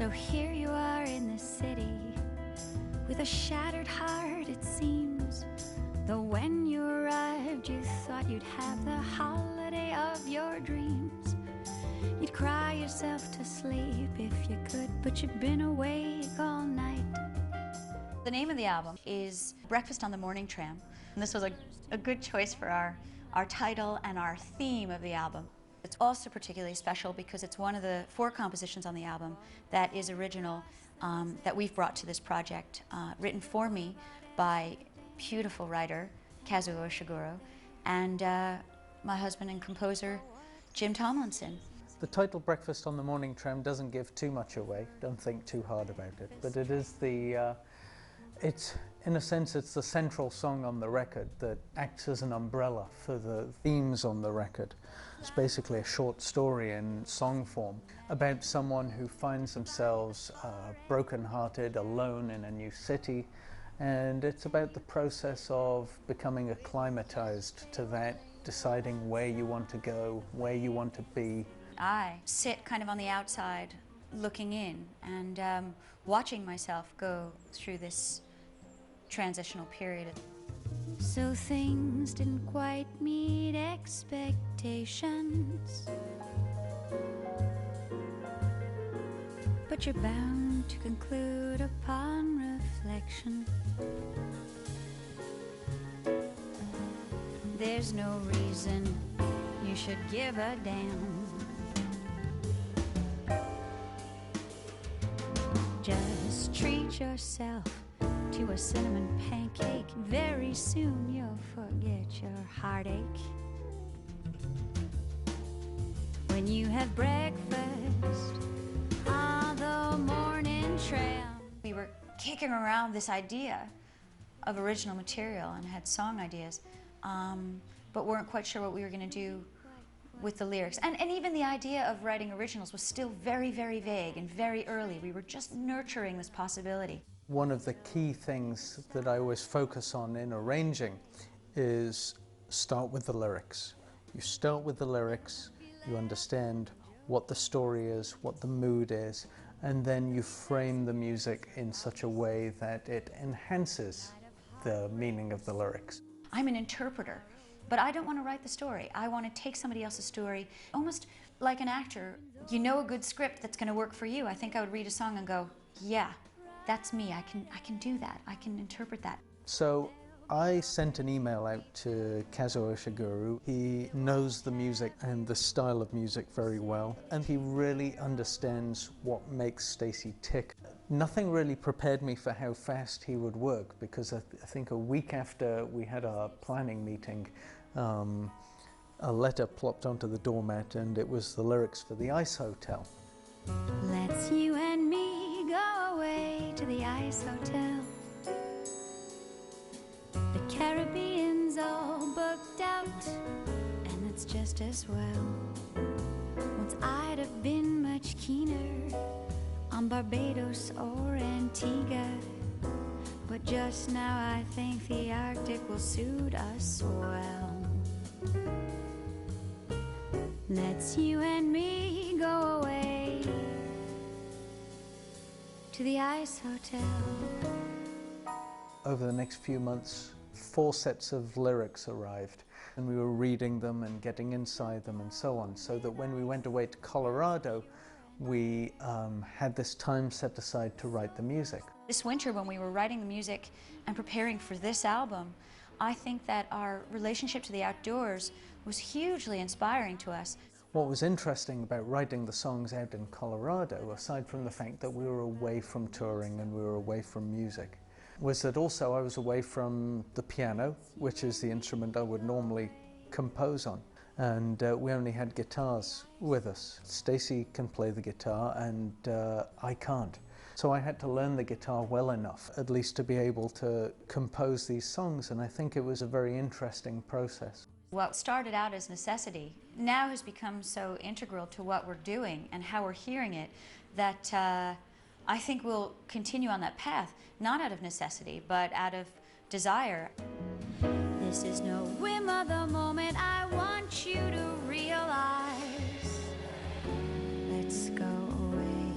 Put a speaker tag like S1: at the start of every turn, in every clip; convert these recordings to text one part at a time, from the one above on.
S1: So here you are in the city, with a shattered heart it seems. Though when you arrived you thought you'd have the holiday of your dreams. You'd cry yourself to sleep if you could, but you'd been awake all night.
S2: The name of the album is Breakfast on the Morning Tram. And this was a good choice for our title and our theme of the album. It's also particularly special because it's one of the 4 compositions on the album that is original, that we've brought to this project, written for me by beautiful writer Kazuo Ishiguro and my husband and composer Jim Tomlinson.
S3: The title Breakfast on the Morning Tram doesn't give too much away, don't think too hard about it, but it is in a sense, it's the central song on the record that acts as an umbrella for the themes on the record. It's basically a short story in song form about someone who finds themselves broken-hearted, alone in a new city, and it's about the process of becoming acclimatized to that, deciding where you want to go, where you want to be.
S2: I sit kind of on the outside looking in and watching myself go through this transitional period.
S1: So things didn't quite meet expectations, but you're bound to conclude upon reflection. There's no reason you should give a damn. Just treat yourself to a cinnamon pancake. Very soon you'll forget your heartache. When you have breakfast on the morning tram.
S2: We were kicking around this idea of original material and had song ideas, but weren't quite sure what we were going to do with the lyrics. And even the idea of writing originals was still very, very vague and very early. We were just nurturing this possibility.
S3: One of the key things that I always focus on in arranging is start with the lyrics. You start with the lyrics, you understand what the story is, what the mood is, and then you frame the music in such a way that it enhances the meaning of the lyrics.
S2: I'm an interpreter, but I don't want to write the story. I want to take somebody else's story, almost like an actor. You know a good script that's going to work for you. I think I would read a song and go, yeah, that's me. I can do that. I can interpret that.
S3: So I sent an email out to Kazuo Ishiguro. He knows the music and the style of music very well, and he really understands what makes Stacey tick. Nothing really prepared me for how fast he would work, because I think a week after we had our planning meeting, a letter plopped onto the doormat, and it was the lyrics for the Ice Hotel.
S1: Let's you and me go away to the Ice Hotel. The Caribbean's all booked out, and that's just as well. Once I'd have been much keener on Barbados or Antigua, but just now I think the Arctic will suit us well. Let's you and me go away to the Ice Hotel.
S3: Over the next few months, 4 sets of lyrics arrived, and we were reading them and getting inside them and so on, so that when we went away to Colorado, we had this time set aside to write the music.
S2: This winter, when we were writing the music and preparing for this album, I think that our relationship to the outdoors was hugely inspiring to us.
S3: What was interesting about writing the songs out in Colorado, aside from the fact that we were away from touring and we were away from music, was that also I was away from the piano, which is the instrument I would normally compose on. And we only had guitars with us. Stacey can play the guitar and I can't. So I had to learn the guitar well enough, at least to be able to compose these songs, and I think it was a very interesting process.
S2: What started out as necessity now has become so integral to what we're doing and how we're hearing it that I think we'll continue on that path, not out of necessity, but out of desire.
S1: This is no whim of the moment, I want you to realize. Let's go away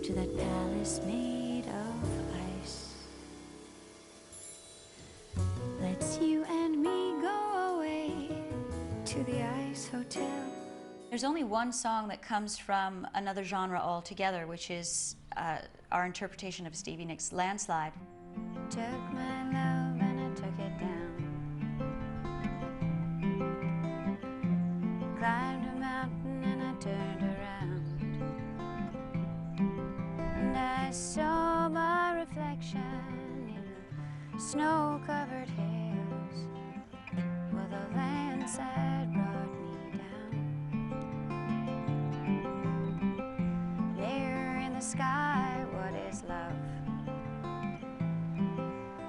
S1: to that palace made of ice. Let's you and me go away to the ice hotel.
S2: There's only one song that comes from another genre altogether, which is our interpretation of Stevie Nicks' Landslide.
S1: Took my love and I took it down. Climbed a mountain and I turned around. And I saw my reflection in snow-covered hills, where the landslide brought me down. Near in the sky, what is love?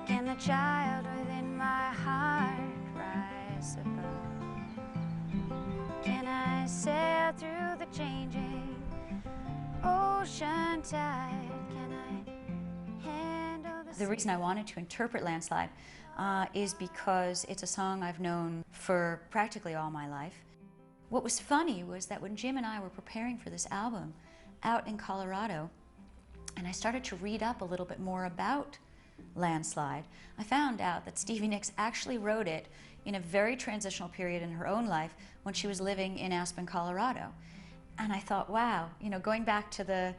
S1: Can the child within my heart rise above? Can I sail through the changing ocean tide? Can I handle
S2: The reason I wanted to interpret Landslide is because it's a song I've known for practically all my life. What was funny was that when Jim and I were preparing for this album out in Colorado, and I started to read up a little bit more about Landslide, I found out that Stevie Nicks actually wrote it in a very transitional period in her own life when she was living in Aspen, Colorado. And I thought, wow, you know, going back to the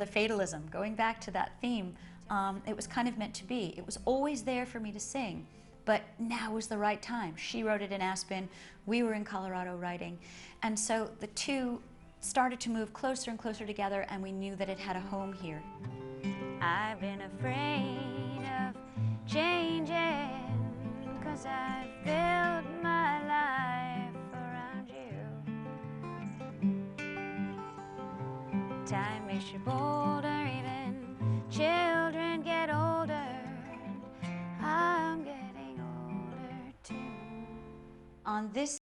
S2: fatalism, going back to that theme, it was kind of meant to be. It was always there for me to sing, but now was the right time. She wrote it in Aspen, we were in Colorado writing, and so the two started to move closer and closer together, and we knew that it had a home here.
S1: I've been afraid of changing, 'cause I've built my life around you. Time makes you bolder, even children get older. I'm getting older too.
S2: On this